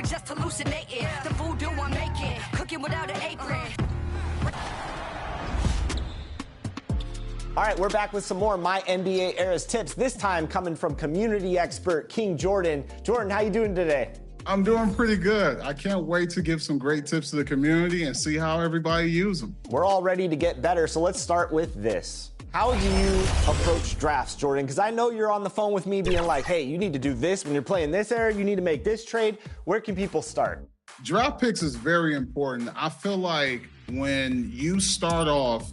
were just hallucinating. The voodoo I'm making, cooking without an apron. All right, we're back with some more My NBA Eras tips, this time coming from community expert King Jordan. Jordan, how you doing today? I'm doing pretty good. I can't wait to give some great tips to the community and see how everybody uses them. We're all ready to get better, so let's start with this. How do you approach drafts, Jordan? Because I know you're on the phone with me being like, hey, you need to do this when you're playing this era, you need to make this trade. Where can people start? Draft picks is very important. I feel like when you start off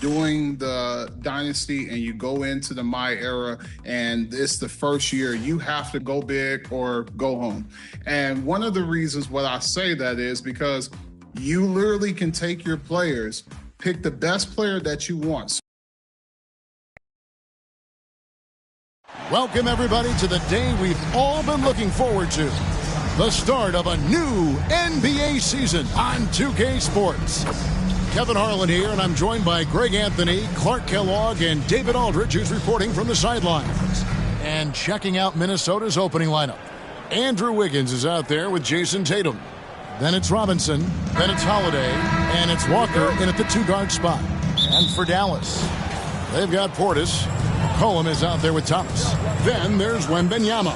doing the dynasty and you go into the My era and it's the first year, you have to go big or go home. And one of the reasons why I say that is because you literally can take your players, pick the best player that you want. Welcome, everybody, to the day we've all been looking forward to. The start of a new NBA season on 2K Sports. Kevin Harlan here, and I'm joined by Greg Anthony, Clark Kellogg, and David Aldridge, who's reporting from the sidelines. And checking out Minnesota's opening lineup. Andrew Wiggins is out there with Jason Tatum. Then it's Robinson, then it's Holiday, and it's Walker in at the two-guard spot. And for Dallas, they've got Portis. McCollum is out there with Thomas. Then there's Wembanyama.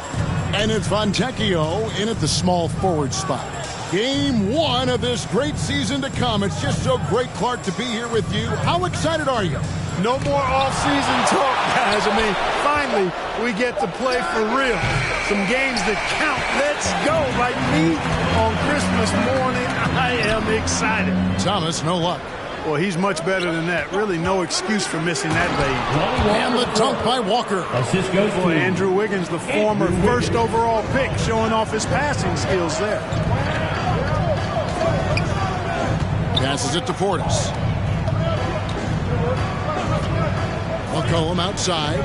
And it's Fontecchio in at the small forward spot. Game one of this great season to come. It's just so great, Clark, to be here with you. How excited are you? No more off-season talk, guys. I mean, finally, we get to play for real. Some games that count. Let's go. Like me on Christmas morning, I am excited. Thomas, no luck. Well, he's much better than that. Really no excuse for missing that lead. And the dunk by Walker. Boy, Andrew Wiggins, the former first overall pick, showing off his passing skills there. Passes it to Portis. McCollum outside.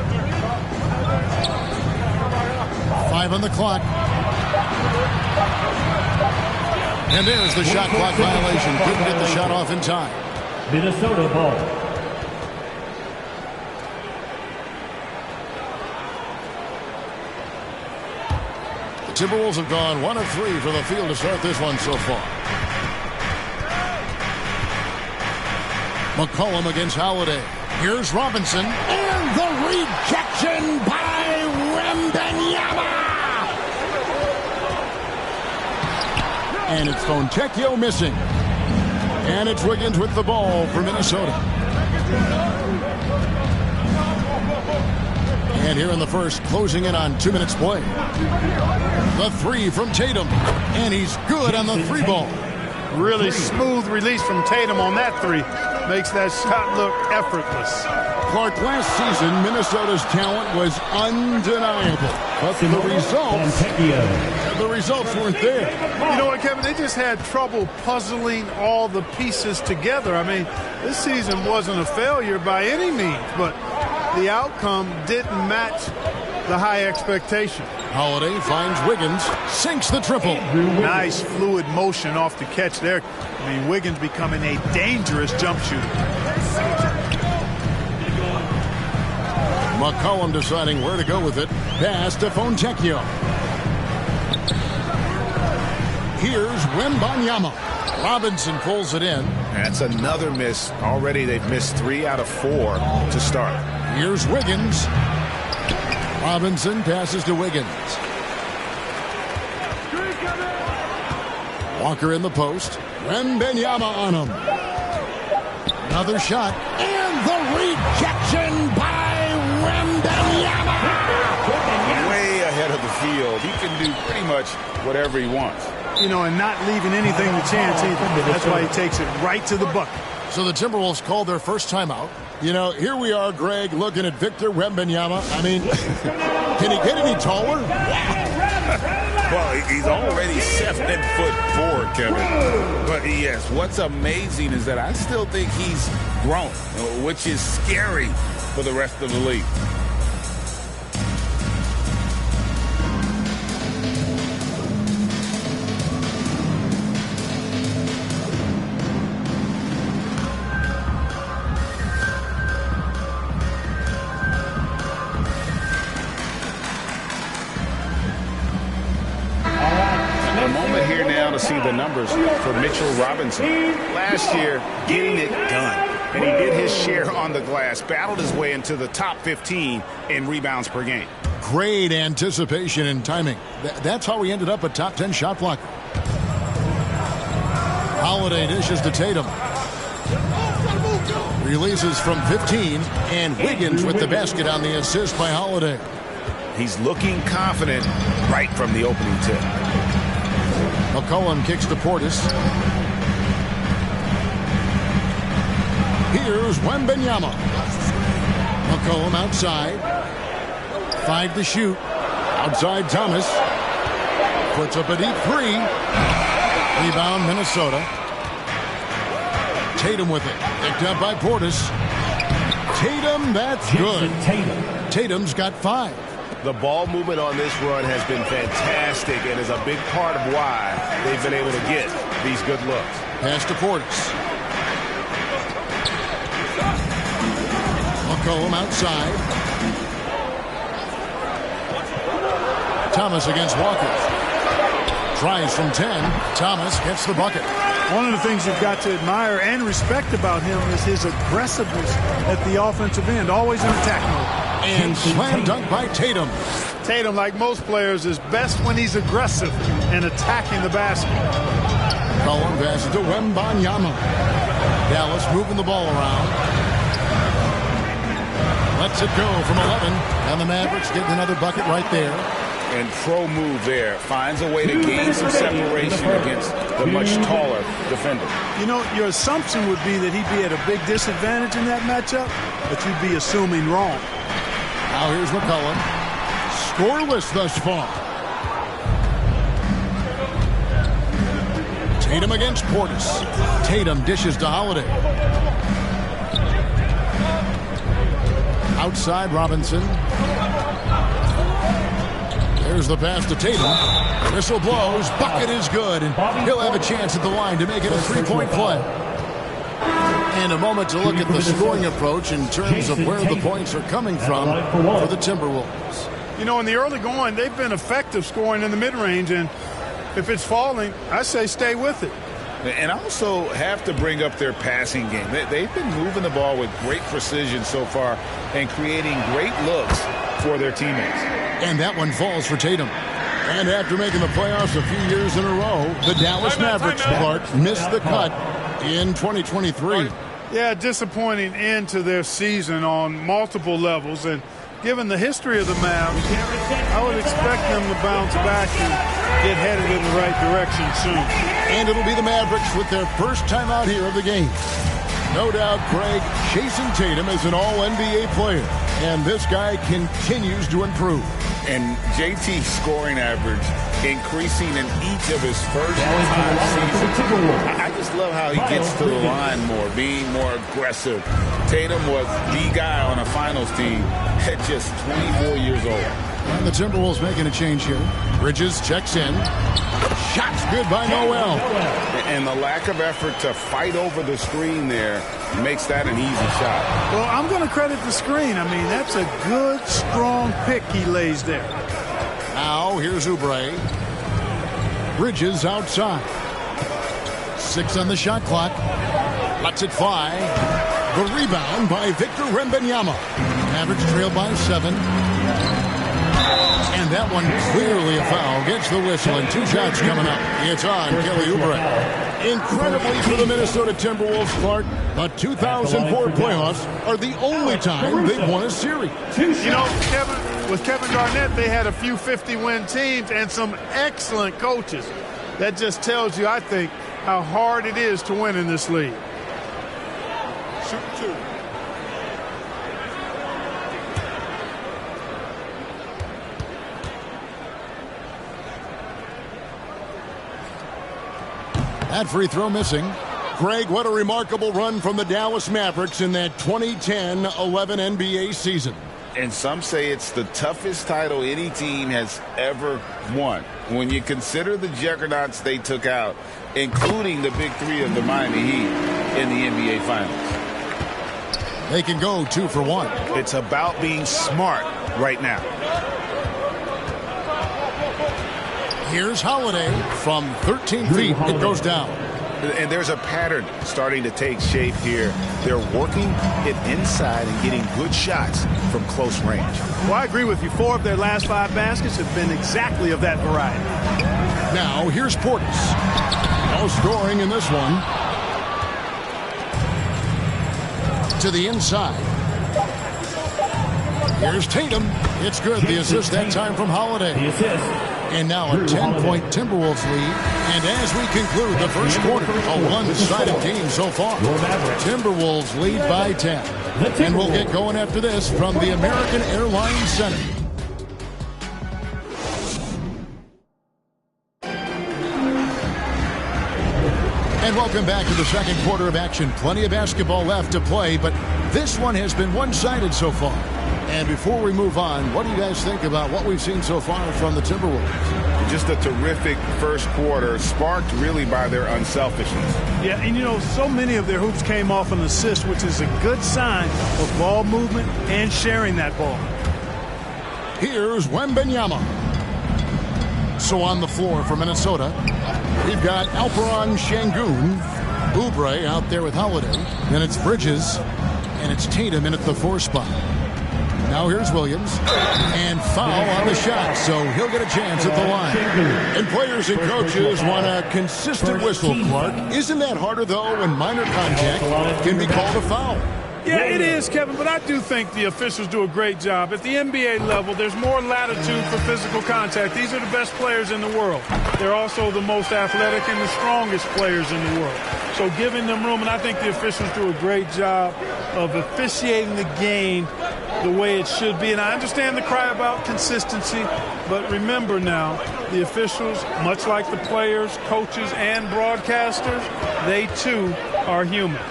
5 on the clock. And there's the shot clock violation. Couldn't get the shot off in time. Minnesota ball. The Timberwolves have gone 1 of 3 from the field to start this one so far. McCollum against Holiday. Here's Robinson. And the rejection by Wembanyama. And it's Fontecchio missing. And it's Wiggins with the ball for Minnesota. And here in the first, closing in on 2 minutes play. The three from Tatum. And he's good on the three ball. Really smooth release from Tatum on that three. Makes that shot look effortless. Clark, last season, Minnesota's talent was undeniable. But the results weren't there. You know what, Kevin? They just had trouble puzzling all the pieces together. I mean, this season wasn't a failure by any means, but the outcome didn't match the high expectation. Holiday finds Wiggins, sinks the triple. Nice fluid motion off the catch there. I mean, Wiggins becoming a dangerous jump shooter. McCollum deciding where to go with it. Pass to Fontecchio. Here's Wembanyama. Robinson pulls it in. That's another miss. Already they've missed 3 out of 4 to start. Here's Wiggins. Robinson passes to Wiggins. Walker in the post. Wembanyama on him. Another shot. And the rejection by Wembanyama. Way ahead of the field. He can do pretty much whatever he wants. You know, and not leaving anything to chance either. That's why he takes it right to the bucket. So the Timberwolves called their first timeout. You know, here we are, Greg, looking at Victor Wembanyama. I mean, can he get any taller? Well, he's already 7'4", Kevin. But yes, what's amazing is that I still think he's grown, which is scary for the rest of the league. here now to see the numbers for Mitchell Robinson. Last year, getting it done. And he did his share on the glass, battled his way into the top 15 in rebounds per game. Great anticipation and timing. That's how he ended up a top 10 shot blocker. Holiday dishes to Tatum. Releases from 15, and Wiggins with the basket on the assist by Holiday. He's looking confident right from the opening tip. McCollum kicks to Portis. Here's Wembanyama. McCollum outside. 5 to shoot. Outside Thomas. Puts up a deep 3. Rebound Minnesota. Tatum with it. Picked up by Portis. Tatum, that's good. Tatum's got 5. The ball movement on this run has been fantastic and is a big part of why they've been able to get these good looks. Pass to Portis. McCollum outside. Thomas against Walker. Tries from 10. Thomas gets the bucket. One of the things you've got to admire and respect about him is his aggressiveness at the offensive end, always in attack mode. And slam dunk by Tatum. Tatum, like most players, is best when he's aggressive and attacking the basket. McCollum passes to Wembanyama. Dallas moving the ball around. Lets it go from 11. And the Mavericks getting another bucket right there. And pro move there. Finds a way to gain some separation against the much taller defender. You know, your assumption would be that he'd be at a big disadvantage in that matchup, but you'd be assuming wrong. Now here's McCollum. Scoreless thus far. Tatum against Portis. Tatum dishes to Holiday. Outside Robinson. There's the pass to Tatum. Whistle blows. Bucket is good. And he'll have a chance at the line to make it a 3-point play. And a moment to look at the scoring approach in terms of where the points are coming from for the Timberwolves. You know, in the early going, they've been effective scoring in the mid-range. And if it's falling, I say stay with it. And I also have to bring up their passing game. They've been moving the ball with great precision so far and creating great looks for their teammates. And that one falls for Tatum. And after making the playoffs a few years in a row, the Dallas Mavericks, Clark, missed the cut in 2023. Yeah, disappointing end to their season on multiple levels. And given the history of the Mavs, I would expect them to bounce back and get headed in the right direction soon. And it'll be the Mavericks with their first time out here of the game. No doubt, Craig, chasing Tatum as an all-NBA player. And this guy continues to improve. And JT's scoring average increasing in each of his first 5 seasons. I just love how he gets to the line more, being more aggressive. Tatum was the guy on a finals team at just 24 years old. And the Timberwolves making a change here. Bridges checks in. Shots good by Noel. And the lack of effort to fight over the screen there makes that an easy shot. Well, I'm going to credit the screen. I mean, that's a good, strong pick he lays there. Now, here's Oubre. Bridges outside. 6 on the shot clock. Lets it fly. The rebound by Victor Wembanyama. Mavericks trail by 7. And that one clearly a foul. Gets the whistle and 2 shots coming up. It's on Kelly Oubre. Incredibly for the Minnesota Timberwolves, Clark, the 2004 playoffs are the only time they've won a series. You know, with Kevin Garnett, they had a few 50-win teams and some excellent coaches. That just tells you, I think, how hard it is to win in this league. Shoot 2. That free throw missing. Greg, what a remarkable run from the Dallas Mavericks in that 2010-11 NBA season. And some say it's the toughest title any team has ever won. When you consider the juggernauts they took out, including the big 3 of the Miami Heat in the NBA Finals. They can go 2 for 1. It's about being smart right now. Here's Holiday from 13 feet. It goes down. And there's a pattern starting to take shape here. They're working it inside and getting good shots from close range. Well, I agree with you. 4 of their last 5 baskets have been exactly of that variety. Now, here's Portis. No scoring in this one. To the inside. Here's Tatum. It's good. The assist that time from Holiday. And now a 10-point Timberwolves lead. And as we conclude the first quarter, a one-sided game so far. Timberwolves lead by 10. And we'll get going after this from the American Airlines Center. And welcome back to the second quarter of action. Plenty of basketball left to play, but this one has been one-sided so far. And before we move on, what do you guys think about what we've seen so far from the Timberwolves? Just a terrific first quarter, sparked really by their unselfishness. Yeah, and you know, so many of their hoops came off an assist, which is a good sign of ball movement and sharing that ball. Here's Wembanyama. So on the floor for Minnesota, we've got Alperen Şengün, Oubre out there with Holiday. Then it's Bridges, and it's Tatum in at the 4 spot. Now here's Williams, and foul on the shot, so he'll get a chance at the line. And players and coaches want a consistent whistle, Clark. Isn't that harder, though, when minor contact can be called a foul? Yeah, it is, Kevin, but I do think the officials do a great job. At the NBA level, there's more latitude for physical contact. These are the best players in the world. They're also the most athletic and the strongest players in the world. So giving them room, and I think the officials do a great job of officiating the game the way it should be. And I understand the cry about consistency, but remember now, the officials, much like the players, coaches, and broadcasters, they too are human.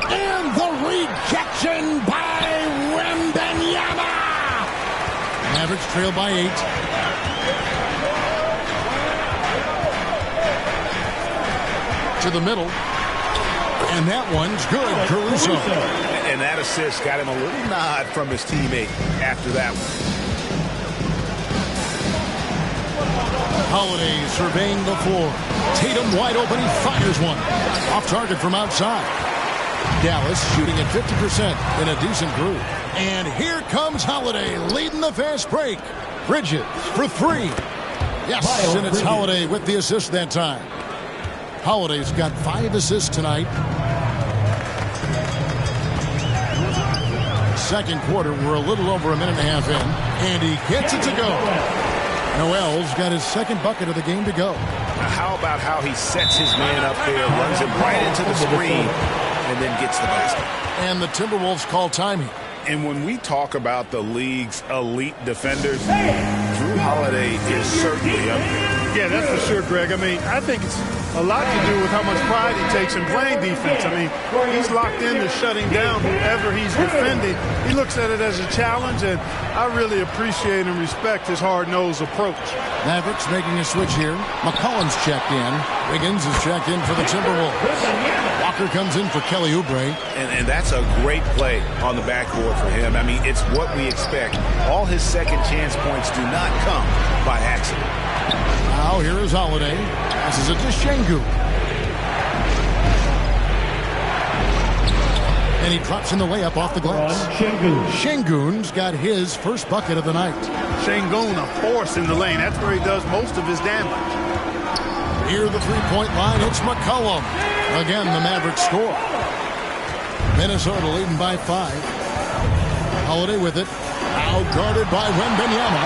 And the rejection by Wembanyama. Mavericks trail by 8. To the middle. And that one's good, Caruso. And that assist got him a little nod from his teammate after that one. Holiday surveying the floor. Tatum wide open. He fires one. Off target from outside. Dallas shooting at 50% in a decent groove. And here comes Holiday leading the fast break. Bridges for 3. Yes, and it's Holiday with the assist that time. Holiday's got 5 assists tonight. Second quarter, we're a little over a minute and a half in. And he gets it to go. Noel's got his second bucket of the game to go. Now how about how he sets his man up there, runs him right into the screen, and then gets the basket. And the Timberwolves call time here. And when we talk about the league's elite defenders, Jrue Holiday is certainly up there. Yeah, that's for sure, Greg. I mean, I think it's a lot to do with how much pride he takes in playing defense. I mean, he's locked into shutting down whoever he's defending. He looks at it as a challenge, and I really appreciate and respect his hard-nosed approach. Mavericks making a switch here. McCollum's checked in. Wiggins is checked in for the Timberwolves. Walker comes in for Kelly Oubre. And that's a great play on the backboard for him. I mean, it's what we expect. All his second chance points do not come by accident. Now here is Holiday. Passes it to Şengün. And he drops in the layup off the glass. Şengün's got his first bucket of the night. Şengün, a force in the lane. That's where he does most of his damage. Near the three-point line, it's McCollum. Again, the Mavericks score. Minnesota leading by 5. Holiday with it. Now guarded by Wembanyama.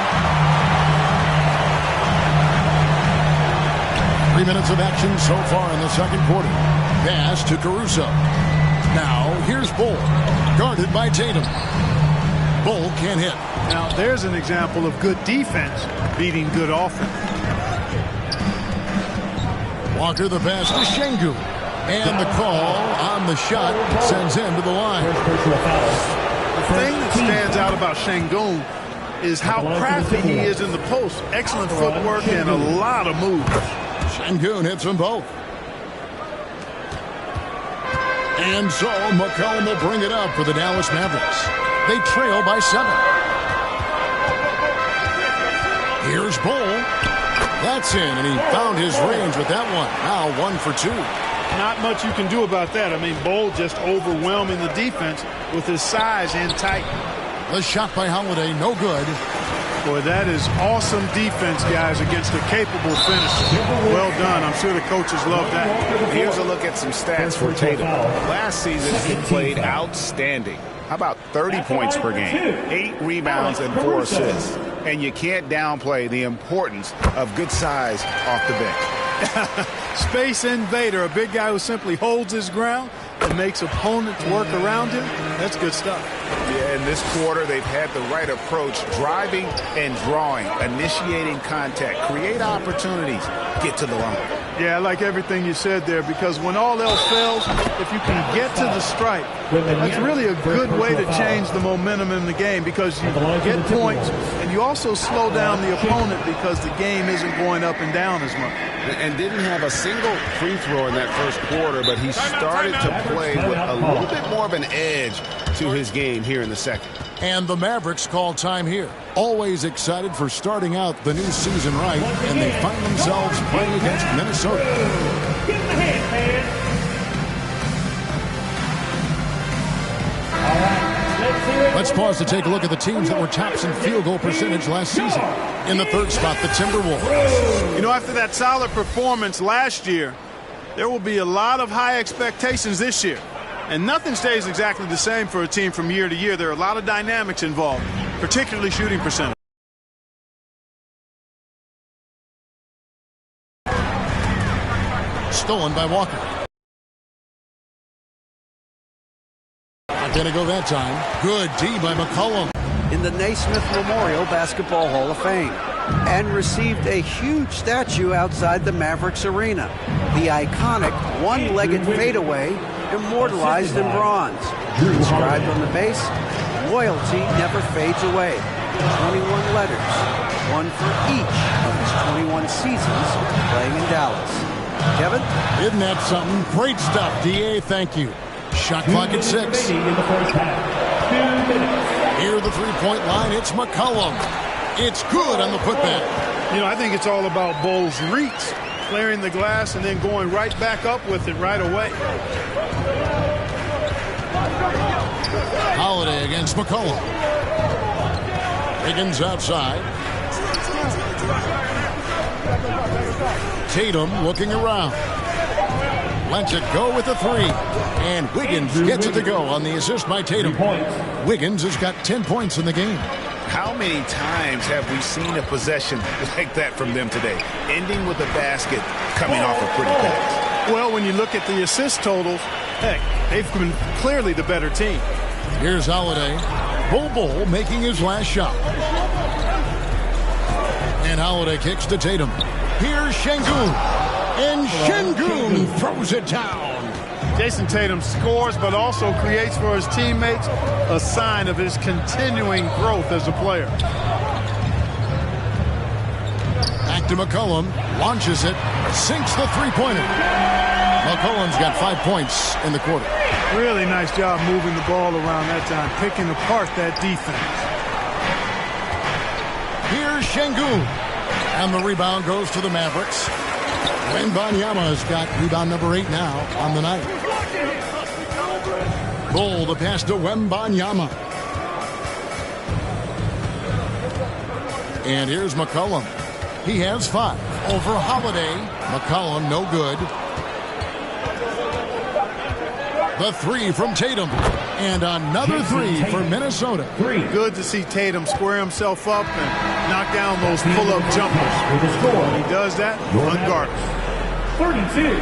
3 minutes of action so far in the second quarter. Pass to Caruso. Now here's Bull. Guarded by Tatum. Bull can't hit. Now there's an example of good defense beating good offense. Walker the pass to Şengün. And the call on the shot sends him to the line. The thing that stands out about Şengün is how crafty he is in the post. Excellent footwork and a lot of moves. Şengün hits them both. And so McCollum will bring it up for the Dallas Mavericks. They trail by 7. Here's Bull. That's in, and he found his range with that one. Now 1 for 2. Not much you can do about that. I mean, Bol just overwhelming the defense with his size and tight. The shot by Holiday, no good. Boy, that is awesome defense, guys, against a capable finisher. Well done. I'm sure the coaches love that. Here's a look at some stats for Tatum. Last season, he played outstanding. How about 30 points per game, 8 rebounds, and 4 assists? And you can't downplay the importance of good size off the bench. Space invader, a big guy who simply holds his ground and makes opponents work around him. That's good stuff. Yeah, in this quarter, they've had the right approach, driving and drawing, initiating contact, create opportunities, get to the line. Yeah, I like everything you said there, because when all else fails, if you can get to the stripe, that's really a good way to change the momentum in the game, because you get points and you also slow down the opponent because the game isn't going up and down as much. And didn't have a single free throw in that first quarter, but he started to play with a little bit more of an edge to his game here in the second. And the Mavericks call time here. Always excited for starting out the new season right, and they find themselves playing against Minnesota. Give him a hand, man. All right, let's hear it. Let's pause to take a look at the teams that were tops in field goal percentage last season. In the third spot, the Timberwolves. You know, after that solid performance last year, there will be a lot of high expectations this year. And nothing stays exactly the same for a team from year to year. There are a lot of dynamics involved, particularly shooting percentage. Stolen by Walker. Not going to go that time. Good D by McCollum. In the Naismith Memorial Basketball Hall of Fame, and received a huge statue outside the Mavericks arena. The iconic one-legged fadeaway immortalized in bronze. Inscribed on the base, loyalty never fades away. 21 letters, one for each of his 21 seasons playing in Dallas. Kevin? Isn't that something? Great stuff, DA. Thank you. Shot clock at 6. In the first half. 2 minutes. Near the three-point line, it's McCollum. It's good on the putback. You know, I think it's all about Bol's reach, clearing the glass and then going right back up with it right away. Holiday against McCollum. Wiggins outside. Tatum looking around. Lets it go with the 3. And Wiggins gets it to go on the assist by Tatum. Wiggins has got 10 points in the game. How many times have we seen a possession like that from them today, ending with a basket coming off a pretty pass? Well, when you look at the assist totals, heck, they've been clearly the better team. Here's Holiday. Bol making his last shot. And Holiday kicks to Tatum. Here's Şengün. And Şengün throws it down. Jason Tatum scores, but also creates for his teammates a sign of his continuing growth as a player. Back to McCollum. Launches it. Sinks the three-pointer. McCollum's got 5 points in the quarter. Really nice job moving the ball around that time, picking apart that defense. Here's Şengün. And the rebound goes to the Mavericks. Wembanyama's got rebound number 8 now on the night. Bol the pass to Wembanyama. And here's McCollum. He has 5 over Holiday. McCollum no good. The 3 from Tatum. And another 3 for Minnesota. Good to see Tatum square himself up and knock down those pull-up jumpers. When he does that, unguarded. 32.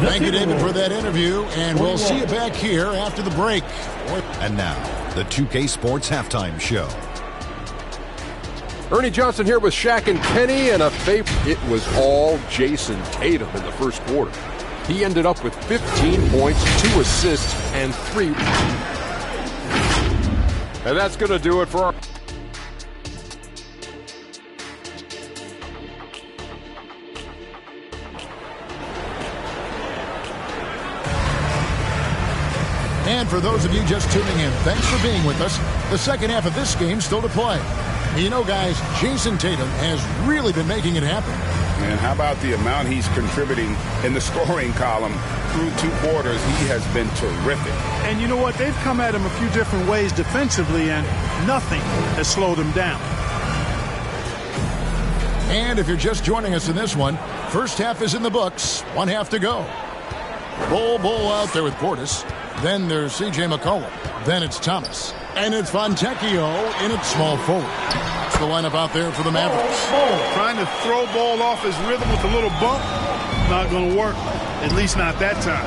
Thank you, David, for that interview, and we'll see you back here after the break. And now, the 2K Sports Halftime Show. Ernie Johnson here with Shaq and Kenny, and it was all Jason Tatum in the first quarter. He ended up with 15 points, 2 assists, and 3. And that's going to do it for our... And for those of you just tuning in, thanks for being with us. The second half of this game still to play. You know, guys, Jason Tatum has really been making it happen. And how about the amount he's contributing in the scoring column through 2 quarters? He has been terrific. And you know what? They've come at him a few different ways defensively, and nothing has slowed him down. And if you're just joining us in this one, first half is in the books. 1 half to go. Bull out there with Portis. Then there's C.J. McCollum. Then it's Thomas. And it's Fontecchio in at small forward. That's the lineup out there for the Mavericks. Trying to throw ball off his rhythm with a little bump. Not going to work. At least not that time.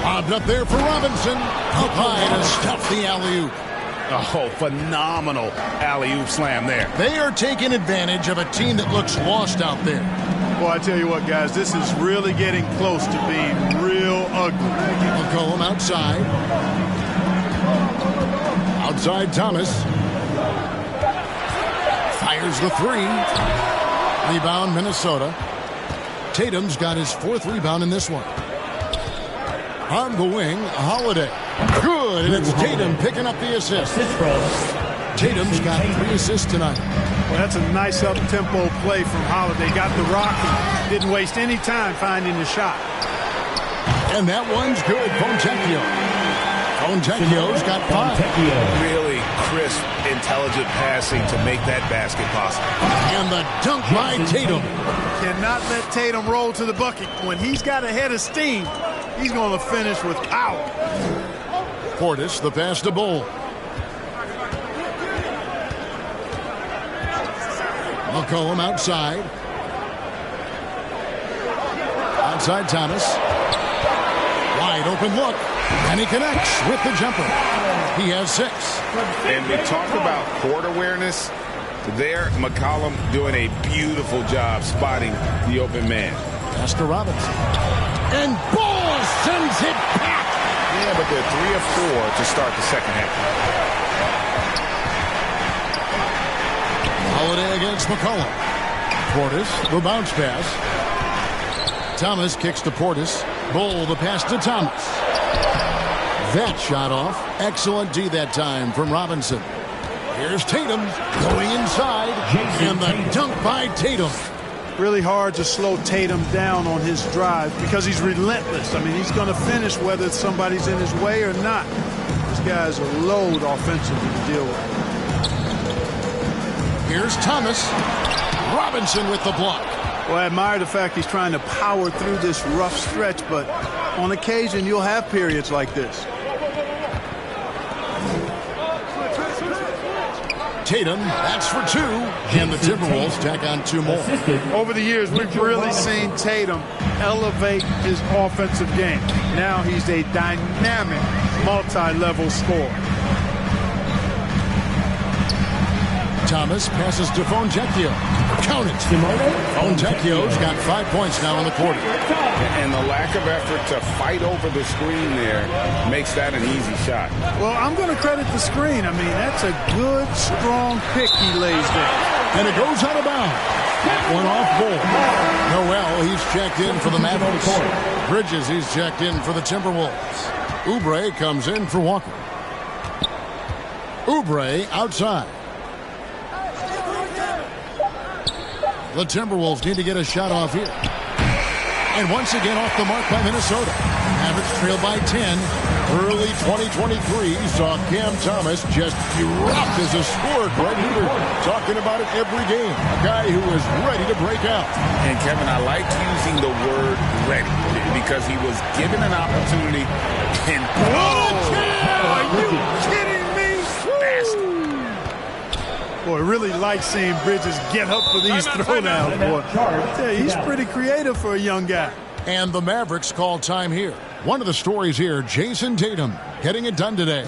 Lobbed up there for Robinson. Up high to stuff the alley-oop. Oh, phenomenal alley-oop slam there. They are taking advantage of a team that looks lost out there. Well, I tell you what, guys, this is really getting close to being real ugly. McCollum outside. Outside Thomas. Fires the 3. Rebound Minnesota. Tatum's got his 4th rebound in this one. On the wing, Holiday. Good, and it's Tatum picking up the assist. Tatum's got 3 assists tonight. Well, that's a nice up-tempo play from Holiday. Got the rock and didn't waste any time finding the shot. And that one's good. Fontecchio's got 5. Really crisp, intelligent passing to make that basket possible. And the dunk by Tatum. Cannot let Tatum roll to the bucket. When he's got a head of steam, he's going to finish with power. Portis, the pass to Bull. McCollum outside. Outside Thomas. Wide open look. And he connects with the jumper. He has 6. And we talk about court awareness. There, McCollum doing a beautiful job spotting the open man. Pass to Robinson. And Bull sends it back. Yeah, but they're 3 of 4 to start the second half. Holiday against McCollum. Portis, the bounce pass. Thomas kicks to Portis. Bull, the pass to Thomas. That shot off. Excellent D that time from Robinson. Here's Tatum going inside. And the dunk by Tatum. Really hard to slow Tatum down on his drive because he's relentless. I mean, he's going to finish whether somebody's in his way or not. This guy's a load offensively to deal with. Here's Thomas. Robinson with the block. Well, I admire the fact he's trying to power through this rough stretch, but on occasion you'll have periods like this. Tatum, that's for 2. And the Timberwolves tack on 2 more. Over the years, we've really seen Tatum elevate his offensive game. Now he's a dynamic, multi-level scorer. Thomas passes to Fontecchio. Count it. Fontecchio's got 5 points now in the quarter. And the lack of effort to fight over the screen there makes that an easy shot. Well, I'm going to credit the screen. I mean, that's a good, strong pick he lays there. And it goes out of bounds. That one off Bull. Noel, he's checked in for the Mavericks. Bridges, he's checked in for the Timberwolves. Oubre comes in for Walker. Oubre outside. The Timberwolves need to get a shot off here. And once again off the mark by Minnesota. Mavericks trail by 10. Early 2023 saw Cam Thomas just erupt as a scorer. Greg Hoover talking about it every game. A guy who was ready to break out. And Kevin, I liked using the word ready because he was given an opportunity. And are you kidding me? Boy, really like seeing Bridges get up for these throwdowns, boy. Yeah, he's pretty creative for a young guy. And the Mavericks call time here. One of the stories here, Jason Tatum getting it done today.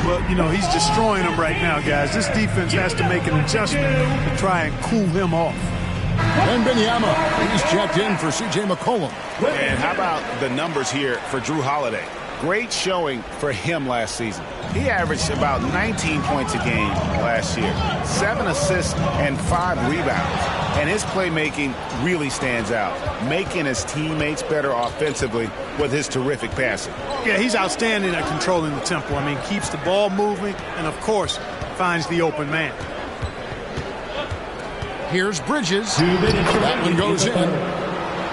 Well, you know, he's destroying them right now, guys. This defense has to make an adjustment to try and cool him off. And Benyama, he's checked in for C.J. McCollum. And how about the numbers here for Drew Holiday? Great showing for him last season. He averaged about 19 points a game last year, 7 assists and 5 rebounds. And his playmaking really stands out, making his teammates better offensively with his terrific passing. Yeah, he's outstanding at controlling the tempo. I mean, keeps the ball moving and, of course, finds the open man. Here's Bridges. That one goes in.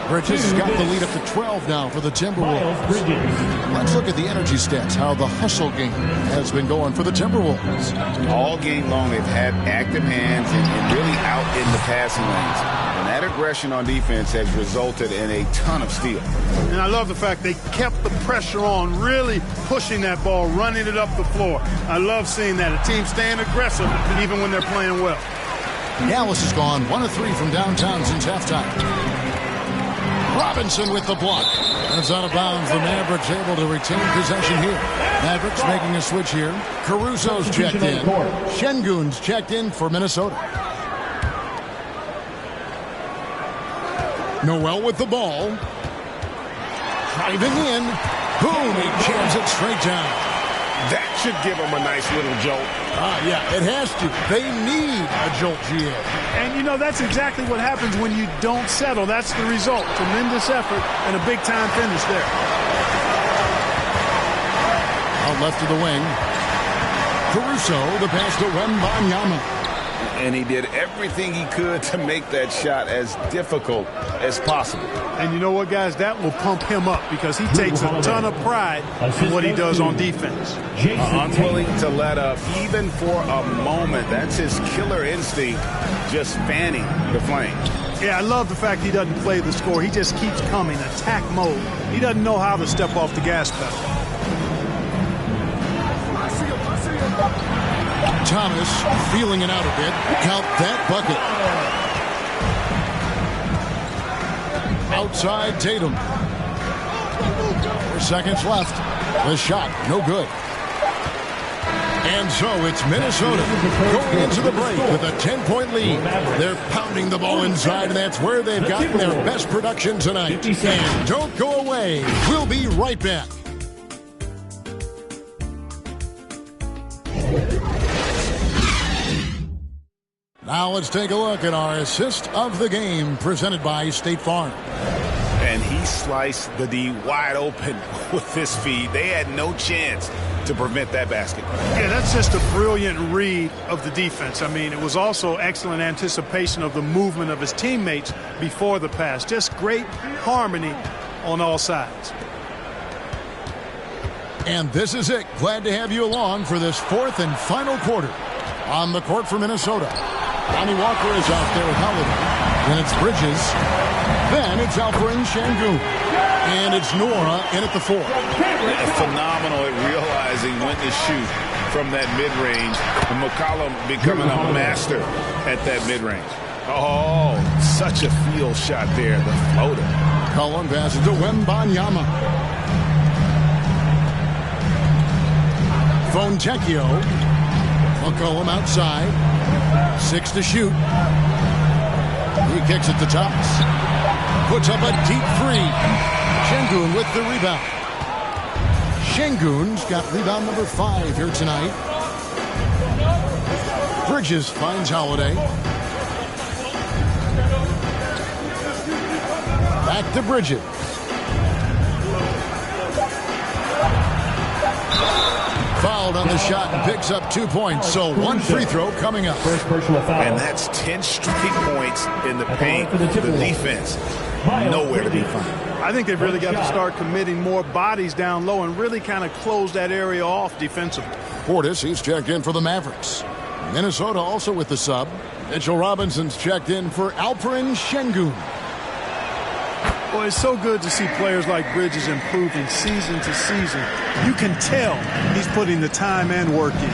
Bridges has got the lead up to 12 now for the Timberwolves. Let's look at the energy stats, how the hustle game has been going for the Timberwolves. All game long, they've had active hands and really out in the passing lanes. And that aggression on defense has resulted in a ton of steals. And I love the fact they kept the pressure on, really pushing that ball, running it up the floor. I love seeing that. A team staying aggressive even when they're playing well. Dallas has gone 1 of 3 from downtown since halftime. Robinson with the block. That's out of bounds. The Mavericks able to retain possession here. Mavericks making a switch here. Caruso's checked in. Şengün's checked in for Minnesota. Noel with the ball. Driving in. Boom, he jams it straight down. That should give them a nice little jolt. Yeah, it has to. They need a jolt, GA. And, you know, that's exactly what happens when you don't settle. That's the result. Tremendous effort and a big-time finish there. Out left of the wing. Caruso, the pass to Wembanyama. And he did everything he could to make that shot as difficult as possible. And you know what, guys? That will pump him up because he takes a ton of pride in what he does on defense. Unwilling to let up even for a moment. That's his killer instinct, just fanning the flame. Yeah, I love the fact he doesn't play the score. He just keeps coming, attack mode. He doesn't know how to step off the gas pedal. Thomas feeling it out a bit. Count that bucket. Outside Tatum. 4 seconds left. The shot, no good. And so it's Minnesota going into the break with a 10-point lead. They're pounding the ball inside, and that's where they've gotten their best production tonight. And don't go away. We'll be right back. Now let's take a look at our assist of the game presented by State Farm. And he sliced the D wide open with his feed. They had no chance to prevent that basket. Yeah, that's just a brilliant read of the defense. I mean, it was also excellent anticipation of the movement of his teammates before the pass. Just great harmony on all sides. And this is it. Glad to have you along for this 4th and final quarter. On the court for Minnesota, Lonnie Walker is out there with Holiday. Then it's Bridges. Then it's Alperen Şengün. And it's Nora in at the 4. Phenomenal at realizing when to shoot from that mid-range. And McCollum becoming a master at that mid-range. Oh, such a field shot there, the floater. Cullen passes to Wembanyama. Fontecchio. McCollum outside. 6 to shoot. He kicks it to Thomas. Puts up a deep 3. Şengün with the rebound. Şengün's got rebound number 5 here tonight. Bridges finds Holiday. Back to Bridges. Fouled on the shot and picks up 2 points. So 1 free throw coming up. First personal foul. And that's 10 straight points in the paint. The defense nowhere to be found. I think they've really got to start committing more bodies down low and really kind of close that area off defensively. Portis, he's checked in for the Mavericks. Minnesota also with the sub. Mitchell Robinson's checked in for Alperen Şengün. Well, it's so good to see players like Bridges improving season to season. You can tell he's putting the time and work in.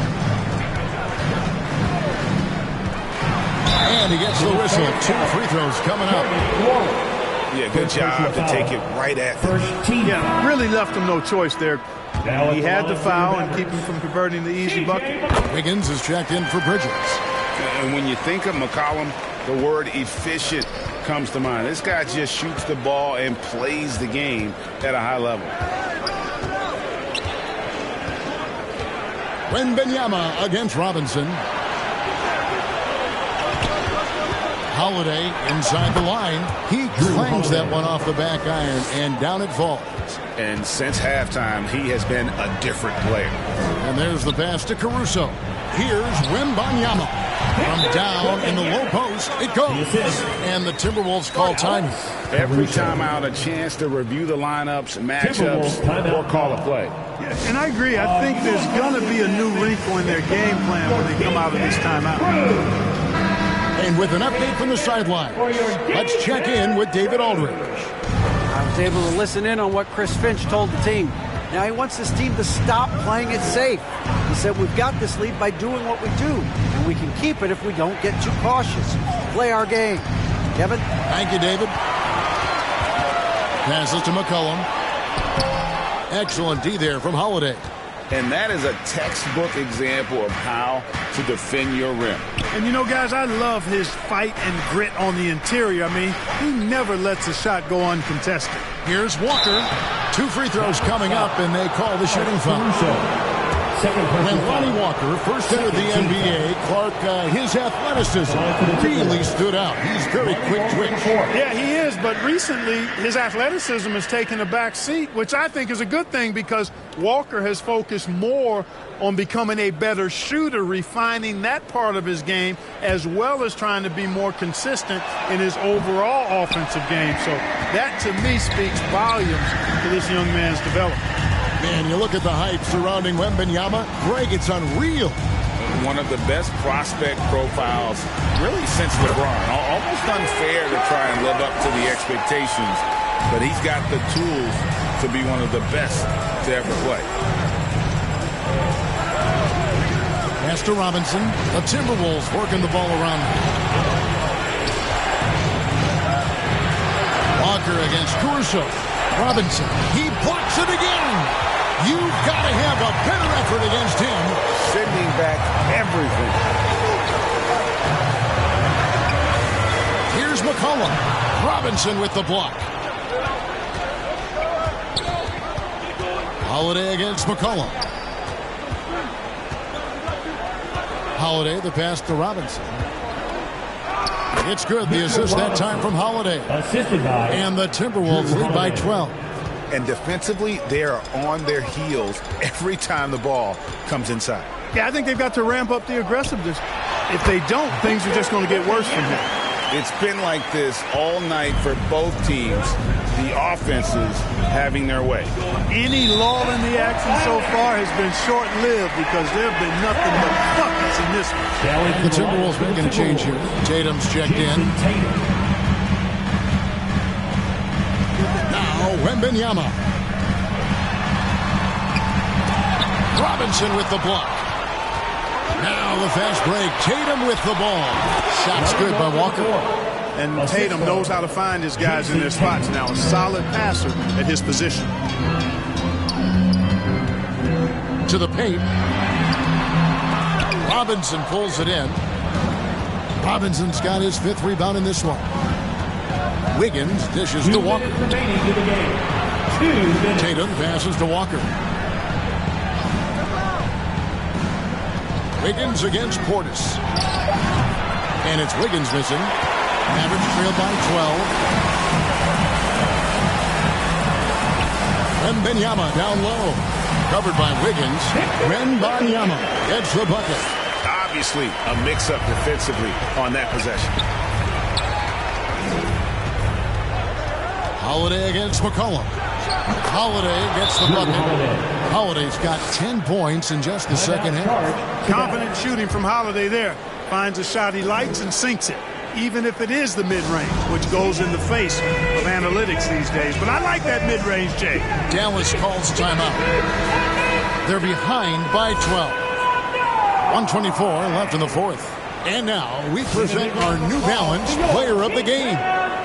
And he gets the whistle. 2 free throws coming up. Yeah, good job to take it right at them. Yeah, really left him no choice there. He had the foul and keep him from converting the easy bucket. Wiggins is checked in for Bridges. And when you think of McCollum, the word efficient comes to mind. This guy just shoots the ball and plays the game at a high level. Wembanyama against Robinson. Holiday inside the line. He clangs that one off the back iron, and down it falls. And since halftime, he has been a different player. And there's the pass to Caruso. Here's Wembanyama. From down in the low post, it goes. And the Timberwolves call time. Every timeout, a chance to review the lineups, matchups, or call a play. Yeah, and I agree. I think there's going to be a new wrinkle in their game plan when they come out of this timeout. And with an update from the sideline, let's check in with David Aldridge. I was able to listen in on what Chris Finch told the team. Now he wants this team to stop playing it safe. He said, we've got this lead by doing what we do, and we can keep it if we don't get too cautious. Play our game. Kevin? Thank you, David. Passes to McCollum. Excellent D there from Holiday. And that is a textbook example of how to defend your rim. And you know, guys, I love his fight and grit on the interior. I mean, he never lets a shot go uncontested. Here's Walker. 2 free throws coming up, and they call the shooting foul. When Lonnie Walker first entered the NBA, Clark, his athleticism really stood out. He's very quick twitch. Yeah, he is, but recently his athleticism has taken a back seat, which I think is a good thing because Walker has focused more on becoming a better shooter, refining that part of his game, as well as trying to be more consistent in his overall offensive game. So that, to me, speaks volumes to this young man's development. Man, you look at the hype surrounding Wembanyama. Greg, it's unreal. One of the best prospect profiles really since LeBron. Almost unfair to try and live up to the expectations, but he's got the tools to be one of the best to ever play. Pass to Robinson. The Timberwolves working the ball around. Walker against Caruso. Robinson, he blocks it again. You've got to have a better effort against him. Sending back everything. Here's McCollum. Robinson with the block. Holiday against McCollum. Holiday, the pass to Robinson. It's good. The assist that time from Holiday. Assisted by. And the Timberwolves lead by 12. And defensively, they are on their heels every time the ball comes inside. Yeah, I think they've got to ramp up the aggressiveness. If they don't, things are just going to get worse from here. It's been like this all night for both teams. The offenses having their way. Any lull in the action so far has been short-lived because there have been nothing but buckets in this one. The Timberwolves making a change here. Tatum's checked in. Now Wembanyama. Robinson with the block. Now the fast break. Tatum with the ball. Shot's good by Walker. And Tatum knows how to find his guys in their spots now. A solid passer at his position. To the paint. Robinson pulls it in. Robinson's got his 5th rebound in this one. Wiggins dishes to Walker. Tatum passes to Walker. Wiggins against Portis. And it's Wiggins missing. Mavericks trail by 12. Wembanyama down low. Covered by Wiggins. Wembanyama gets the bucket. Obviously, a mix-up defensively on that possession. Holiday against McCollum. Holiday gets the bucket. Holiday's got 10 points in just the second half. Confident shooting from Holiday there. Finds a shot he likes and sinks it, even if it is the mid-range, which goes in the face of analytics these days. But I like that mid-range, Jay. Dallas calls timeout. They're behind by 12. 124 left in the 4th. And now we present our New Balance player of the game,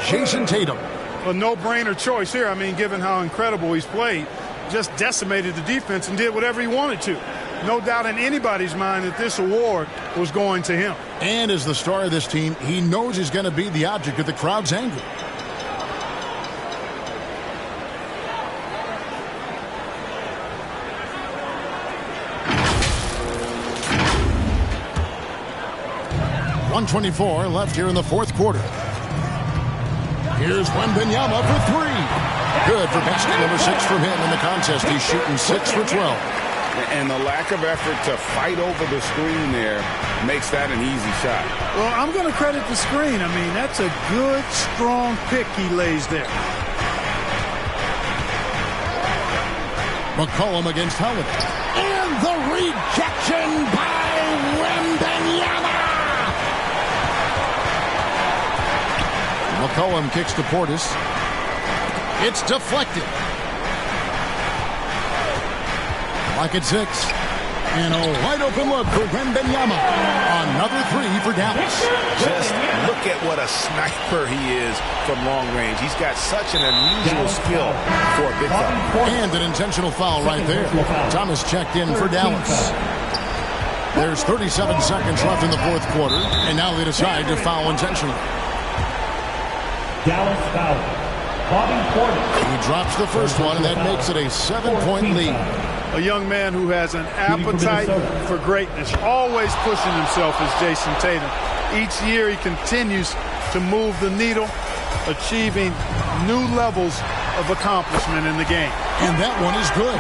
Jason Tatum. A no-brainer choice here. I mean, given how incredible he's played, just decimated the defense and did whatever he wanted to. No doubt in anybody's mind that this award was going to him. And as the star of this team, he knows he's going to be the object of the crowd's anger. .124 left here in the 4th quarter. Here's Wembanyama for 3. Good for basket number 6 from him in the contest. He's shooting 6 for 12. And the lack of effort to fight over the screen there makes that an easy shot. Well, I'm going to credit the screen. I mean, that's a good, strong pick he lays there. McCollum against Holiday. And the rejection by Wembanyama. McCollum kicks to Portis. It's deflected. Lock at 6. And a wide open look for Wembanyama. Another 3 for Dallas. Just look at what a sniper he is from long range. He's got such an unusual skill for a big fella. And an intentional foul right there. Thomas checked in for Dallas. There's 37 seconds left in the fourth quarter. And now they decide to foul intentionally. Dallas foul. Bobby Portis. He drops the first one, and that makes it a 7-point lead. A young man who has an appetite for greatness, always pushing himself is Jason Tatum. Each year he continues to move the needle, achieving new levels of accomplishment in the game. And that one is good.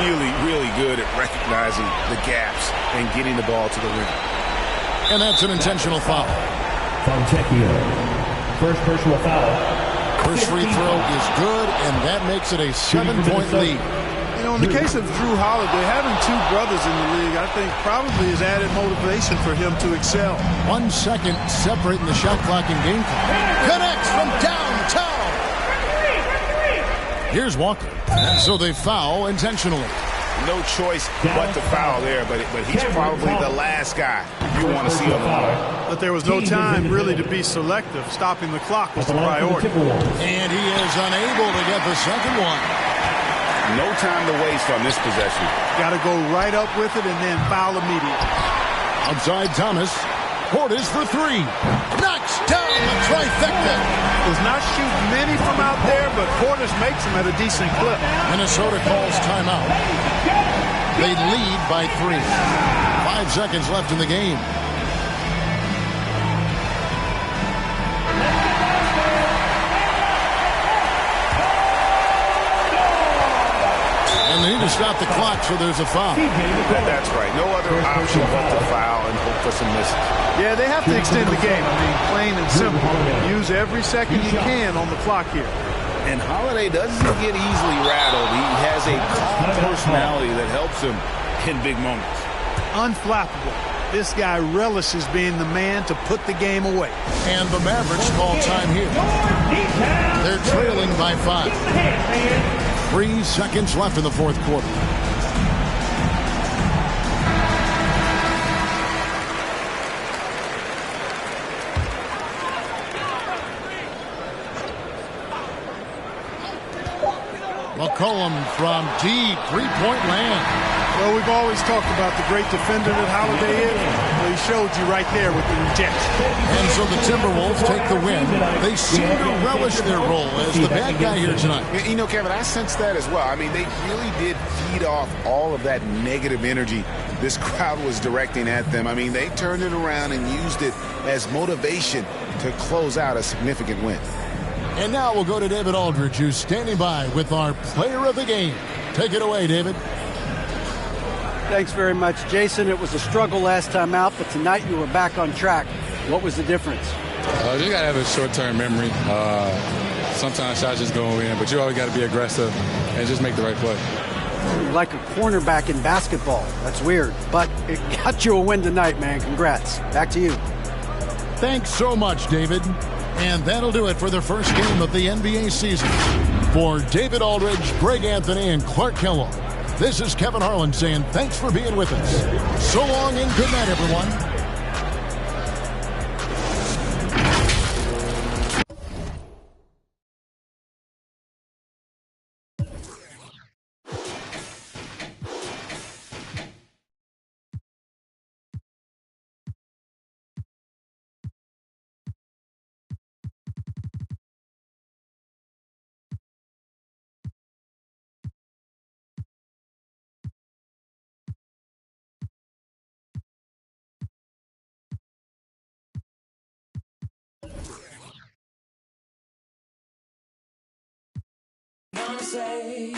Really, really good at recognizing the gaps and getting the ball to the rim. And that's an intentional foul. Fontecchio. First personal foul. First free throw is good, and that makes it a 7-point lead. You know, in the case of Drew Holiday, having 2 brothers in the league, I think probably is added motivation for him to excel. 1 second separating the shot clock and game clock. Connects from downtown. Here's Walker. And so they foul intentionally. No choice but to foul there, but he's probably the last guy you want to see on the floor. But there was no time really to be selective. Stopping the clock was the priority. And he is unable to get the second one. No time to waste on this possession. Got to go right up with it and then foul immediately. Outside Thomas. Portis for 3. Knocks down the trifecta. Does not shoot many from out there, but Portis makes them at a decent clip. Minnesota calls timeout. They lead by 3. 5 seconds left in the game. And they need to stop the clock, so there's a foul. That's right. No other option but to foul and hope for some misses. Yeah, they have to extend the game. I mean, plain and simple. Use every second you can on the clock here. And Holiday doesn't get easily rattled. He has a calm personality that helps him in big moments. Unflappable. This guy relishes being the man to put the game away. And the Mavericks call time here. They're trailing by 5. 3 seconds left in the fourth quarter. McCollum from deep three-point land. Well, we've always talked about the great defender that Holiday is. Well, he showed you right there with the rejection. And so the Timberwolves take the win. They seem to relish their role as the bad guy here tonight. You know, Kevin, I sense that as well. I mean, they really did feed off all of that negative energy this crowd was directing at them. I mean, they turned it around and used it as motivation to close out a significant win. And now we'll go to David Aldridge, who's standing by with our player of the game. Take it away, David. Thanks very much, Jason. It was a struggle last time out, but tonight you were back on track. What was the difference? You got to have a short-term memory. Sometimes shots just go in, but you always got to be aggressive and just make the right play. You're like a cornerback in basketball. That's weird, but it got you a win tonight, man. Congrats. Back to you. Thanks so much, David. And that'll do it for the first game of the NBA season. For David Aldridge, Greg Anthony, and Clark Kellogg, this is Kevin Harlan saying thanks for being with us. So long and good night, everyone. Say